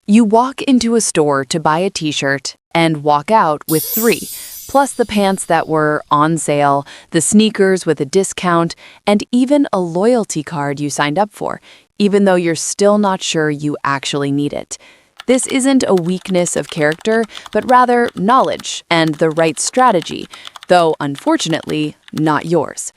You walk into a store to buy a t-shirt and walk out with three, plus the pants that were on sale, the sneakers with a discount, and even a loyalty card you signed up for, even though you're still not sure you actually need it. This isn't a weakness of character, but rather knowledge and the right strategy, though unfortunately, not yours.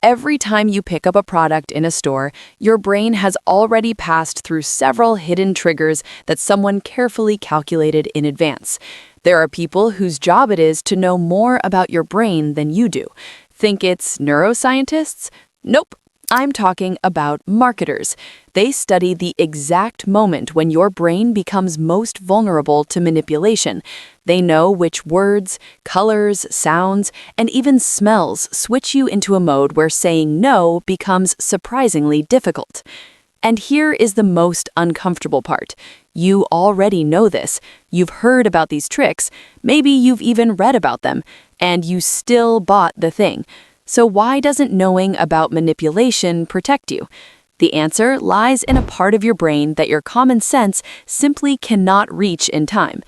Every time you pick up a product in a store, your brain has already passed through several hidden triggers that someone carefully calculated in advance. There are people whose job it is to know more about your brain than you do. Think it's neuroscientists? Nope. I'm talking about marketers. They study the exact moment when your brain becomes most vulnerable to manipulation. They know which words, colors, sounds, and even smells switch you into a mode where saying no becomes surprisingly difficult. And here is the most uncomfortable part. You already know this. You've heard about these tricks. Maybe you've even read about them, and you still bought the thing. So why doesn't knowing about manipulation protect you? The answer lies in a part of your brain that your common sense simply cannot reach in time.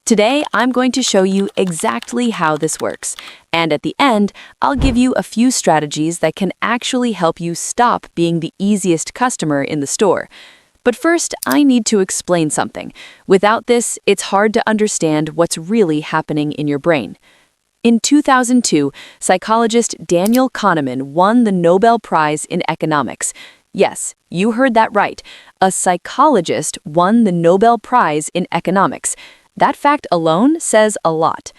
Today, I'm going to show you exactly how this works. And at the end, I'll give you a few strategies that can actually help you stop being the easiest customer in the store. But first, I need to explain something. Without this, it's hard to understand what's really happening in your brain. In 2002, psychologist Daniel Kahneman won the Nobel Prize in Economics. Yes, you heard that right. A psychologist won the Nobel Prize in Economics. That fact alone says a lot.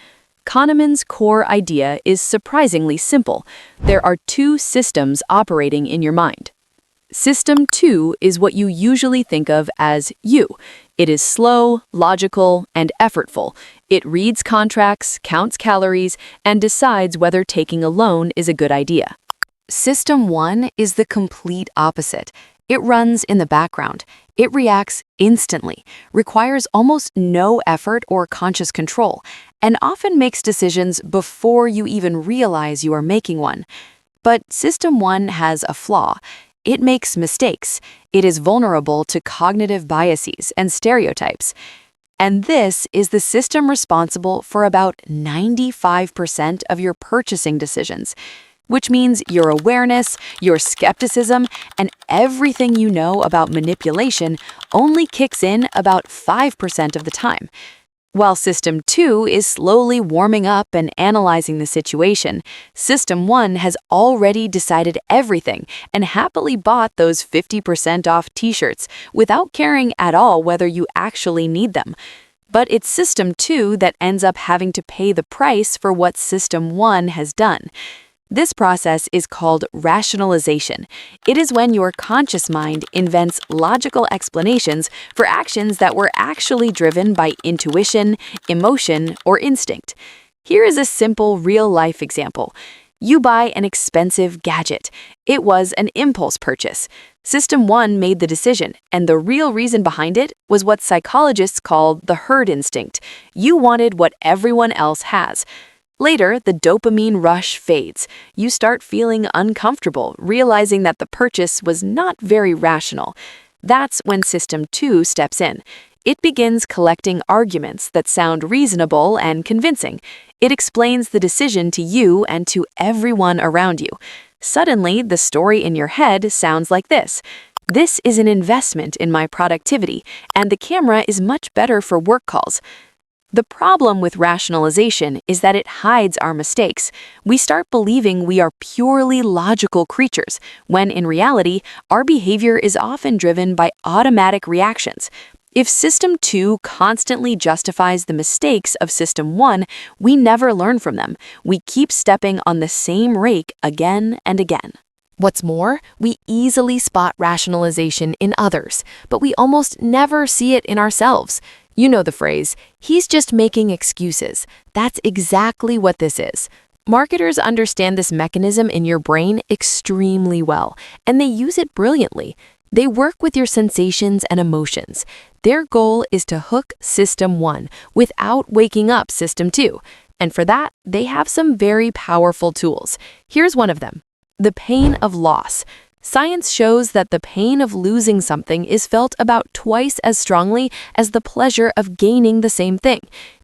Kahneman's core idea is surprisingly simple. There are two systems operating in your mind. System 2 is what you usually think of as you. It is slow, logical, and effortful. It reads contracts, counts calories, and decides whether taking a loan is a good idea. System 1 is the complete opposite. It runs in the background. It reacts instantly, requires almost no effort or conscious control, and often makes decisions before you even realize you are making one. But System 1 has a flaw. It makes mistakes. It is vulnerable to cognitive biases and stereotypes. And this is the system responsible for about 95% of your purchasing decisions, which means your awareness, your skepticism, and everything you know about manipulation only kicks in about 5% of the time. While System 2 is slowly warming up and analyzing the situation, System 1 has already decided everything and happily bought those 50% off t-shirts without caring at all whether you actually need them. But it's System 2 that ends up having to pay the price for what System 1 has done. This process is called rationalization. It is when your conscious mind invents logical explanations for actions that were actually driven by intuition, emotion, or instinct. Here is a simple real-life example. You buy an expensive gadget. It was an impulse purchase. System 1 made the decision, and the real reason behind it was what psychologists call the herd instinct. You wanted what everyone else has. Later, the dopamine rush fades. You start feeling uncomfortable, realizing that the purchase was not very rational. That's when System 2 steps in. It begins collecting arguments that sound reasonable and convincing. It explains the decision to you and to everyone around you. Suddenly, the story in your head sounds like this. This is an investment in my productivity, and the camera is much better for work calls. The problem with rationalization is that it hides our mistakes. We start believing we are purely logical creatures, when in reality, our behavior is often driven by automatic reactions. If System 2 constantly justifies the mistakes of System 1, we never learn from them. We keep stepping on the same rake again and again. What's more, we easily spot rationalization in others, but we almost never see it in ourselves. You know the phrase, "he's just making excuses." That's exactly what this is. Marketers understand this mechanism in your brain extremely well, and they use it brilliantly. They work with your sensations and emotions. Their goal is to hook System 1 without waking up System 2. And for that, they have some very powerful tools. Here's one of them. The pain of loss. Science shows that the pain of losing something is felt about twice as strongly as the pleasure of gaining the same thing.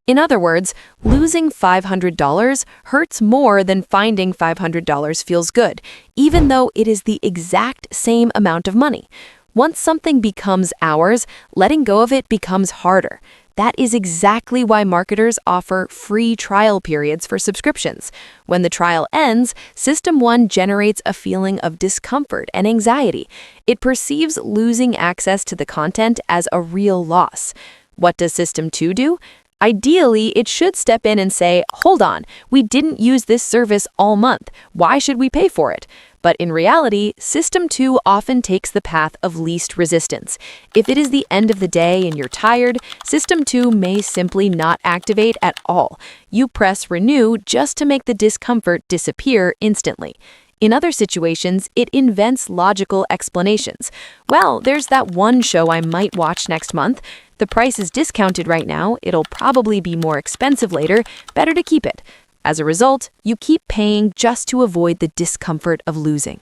In other words, losing $500 hurts more than finding $500 feels good, even though it is the exact same amount of money. Once something becomes ours, letting go of it becomes harder. That is exactly why marketers offer free trial periods for subscriptions. When the trial ends, System 1 generates a feeling of discomfort and anxiety. It perceives losing access to the content as a real loss. What does System 2 do? Ideally, it should step in and say, "Hold on, we didn't use this service all month. Why should we pay for it?" But in reality, System 2 often takes the path of least resistance. If it is the end of the day and you're tired, System 2 may simply not activate at all. You press renew just to make the discomfort disappear instantly. In other situations, it invents logical explanations. Well, there's that one show I might watch next month. The price is discounted right now. It'll probably be more expensive later. Better to keep it. As a result, you keep paying just to avoid the discomfort of losing.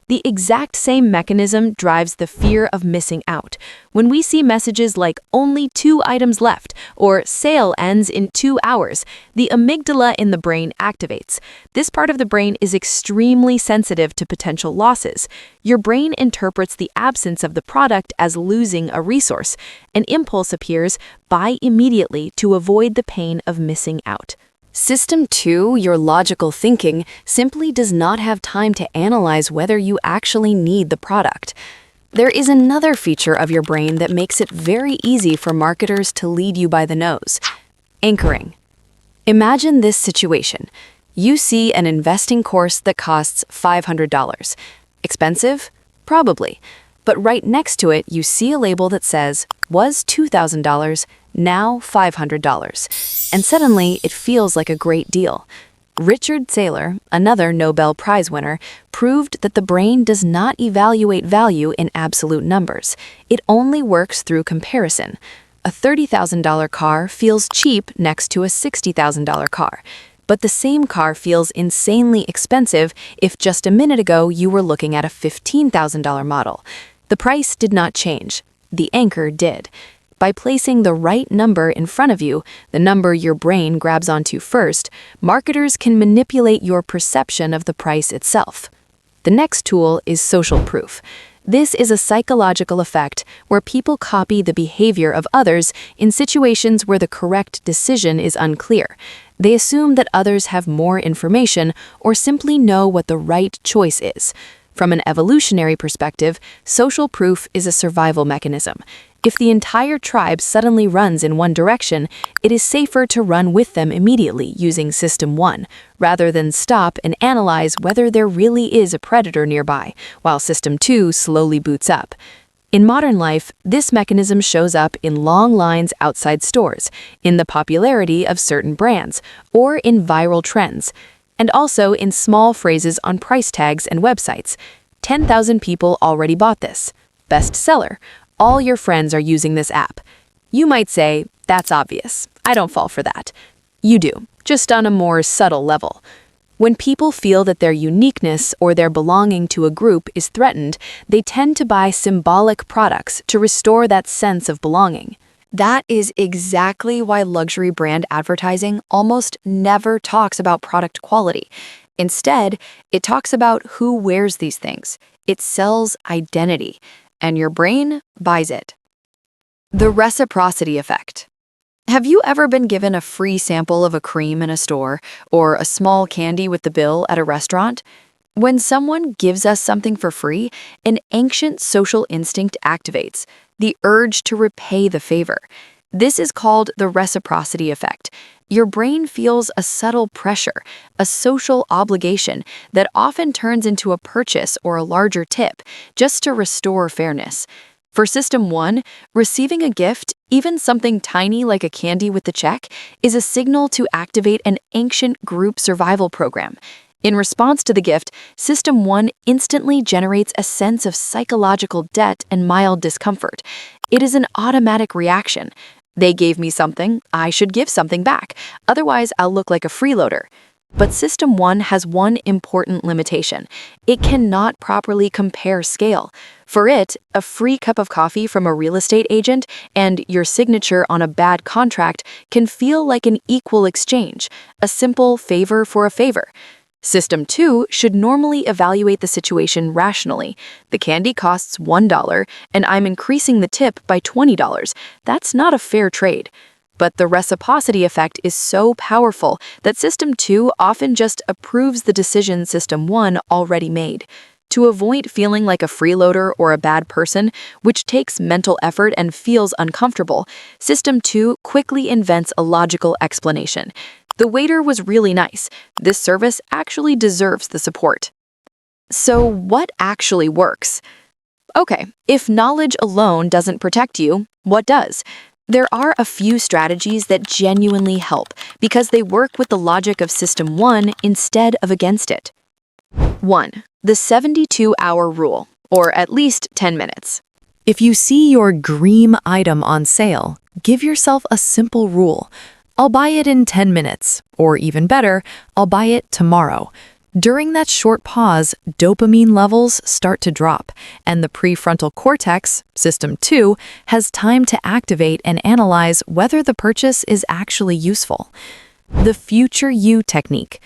The exact same mechanism drives the fear of missing out. When we see messages like "only 2 items left" or "sale ends in 2 hours," the amygdala in the brain activates. This part of the brain is extremely sensitive to potential losses. Your brain interprets the absence of the product as losing a resource. An impulse appears: buy immediately to avoid the pain of missing out. System 2, your logical thinking, simply does not have time to analyze whether you actually need the product. There is another feature of your brain that makes it very easy for marketers to lead you by the nose: anchoring. Imagine this situation. You see an investing course that costs $500. Expensive? Probably. But right next to it, you see a label that says, "Was $2,000, now $500. And suddenly, it feels like a great deal. Richard Saylor, another Nobel Prize winner, proved that the brain does not evaluate value in absolute numbers. It only works through comparison. A $30,000 car feels cheap next to a $60,000 car. But the same car feels insanely expensive if just a minute ago you were looking at a $15,000 model. The price did not change. The anchor did. By placing the right number in front of you, the number your brain grabs onto first, marketers can manipulate your perception of the price itself. The next tool is social proof. This is a psychological effect where people copy the behavior of others in situations where the correct decision is unclear. They assume that others have more information or simply know what the right choice is. From an evolutionary perspective, social proof is a survival mechanism. If the entire tribe suddenly runs in one direction, it is safer to run with them immediately using System 1, rather than stop and analyze whether there really is a predator nearby, while System 2 slowly boots up. In modern life, this mechanism shows up in long lines outside stores, in the popularity of certain brands, or in viral trends, and also in small phrases on price tags and websites. 10,000 people already bought this. Bestseller. All your friends are using this app. You might say, that's obvious. I don't fall for that. You do, just on a more subtle level. When people feel that their uniqueness or their belonging to a group is threatened, they tend to buy symbolic products to restore that sense of belonging. That is exactly why luxury brand advertising almost never talks about product quality. Instead, it talks about who wears these things. It sells identity, and your brain buys it. The reciprocity effect. Have you ever been given a free sample of a cream in a store or a small candy with the bill at a restaurant? When someone gives us something for free, an ancient social instinct activates, the urge to repay the favor. This is called the reciprocity effect. Your brain feels a subtle pressure, a social obligation that often turns into a purchase or a larger tip, just to restore fairness. For System 1, receiving a gift, even something tiny like a candy with the check, is a signal to activate an ancient group survival program. In response to the gift, System 1 instantly generates a sense of psychological debt and mild discomfort. It is an automatic reaction. They gave me something, I should give something back, otherwise I'll look like a freeloader. But System 1 has one important limitation. It cannot properly compare scale. For it, a free cup of coffee from a real estate agent and your signature on a bad contract can feel like an equal exchange, a simple favor for a favor. System 2 should normally evaluate the situation rationally. The candy costs $1, and I'm increasing the tip by $20. That's not a fair trade. But the reciprocity effect is so powerful that System 2 often just approves the decision System 1 already made. To avoid feeling like a freeloader or a bad person, which takes mental effort and feels uncomfortable, System 2 quickly invents a logical explanation. The waiter was really nice. This service actually deserves the support. So what actually works? Okay, if knowledge alone doesn't protect you, what does? There are a few strategies that genuinely help because they work with the logic of System 1 instead of against it. 1. The 72-hour rule, or at least 10 minutes. If you see your dream item on sale, give yourself a simple rule. I'll buy it in 10 minutes, or even better, I'll buy it tomorrow. During that short pause, dopamine levels start to drop, and the prefrontal cortex, System 2, has time to activate and analyze whether the purchase is actually useful. The Future You technique.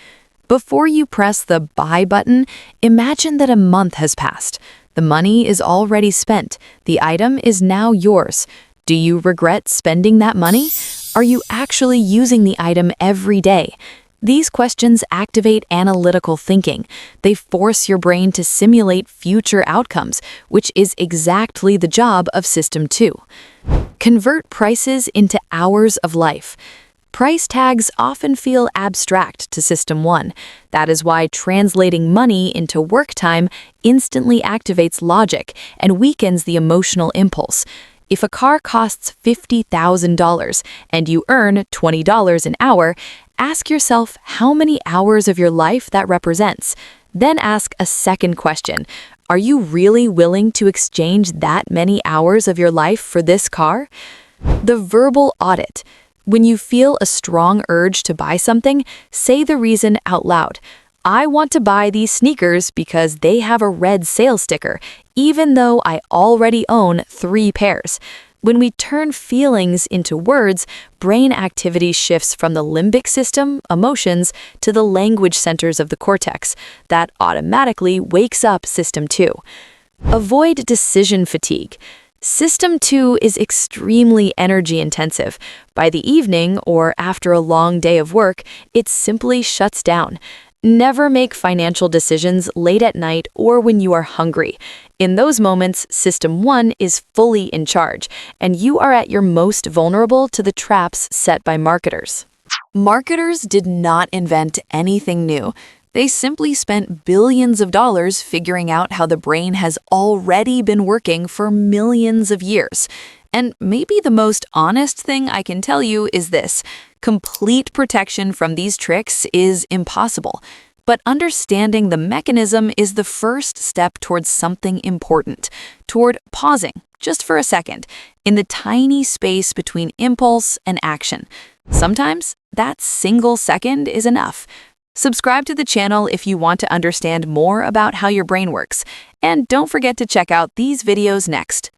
Before you press the buy button, imagine that a month has passed. The money is already spent. The item is now yours. Do you regret spending that money? Are you actually using the item every day? These questions activate analytical thinking. They force your brain to simulate future outcomes, which is exactly the job of System 2. Convert prices into hours of life. Price tags often feel abstract to System 1. That is why translating money into work time instantly activates logic and weakens the emotional impulse. If a car costs $50,000 and you earn $20 an hour, ask yourself how many hours of your life that represents. Then ask a second question. Are you really willing to exchange that many hours of your life for this car? The verbal audit. When you feel a strong urge to buy something, say the reason out loud. I want to buy these sneakers because they have a red sale sticker, even though I already own 3 pairs. When we turn feelings into words, brain activity shifts from the limbic system, emotions, to the language centers of the cortex. That automatically wakes up System 2. Avoid decision fatigue. System 2 is extremely energy intensive. By the evening or after a long day of work, it simply shuts down. Never make financial decisions late at night or when you are hungry. In those moments, System 1 is fully in charge, and you are at your most vulnerable to the traps set by marketers. Marketers did not invent anything new. They simply spent billions of dollars figuring out how the brain has already been working for millions of years. And maybe the most honest thing I can tell you is this: complete protection from these tricks is impossible. But understanding the mechanism is the first step towards something important, toward pausing, just for a second, in the tiny space between impulse and action. Sometimes that single second is enough. Subscribe to the channel if you want to understand more about how your brain works, and don't forget to check out these videos next.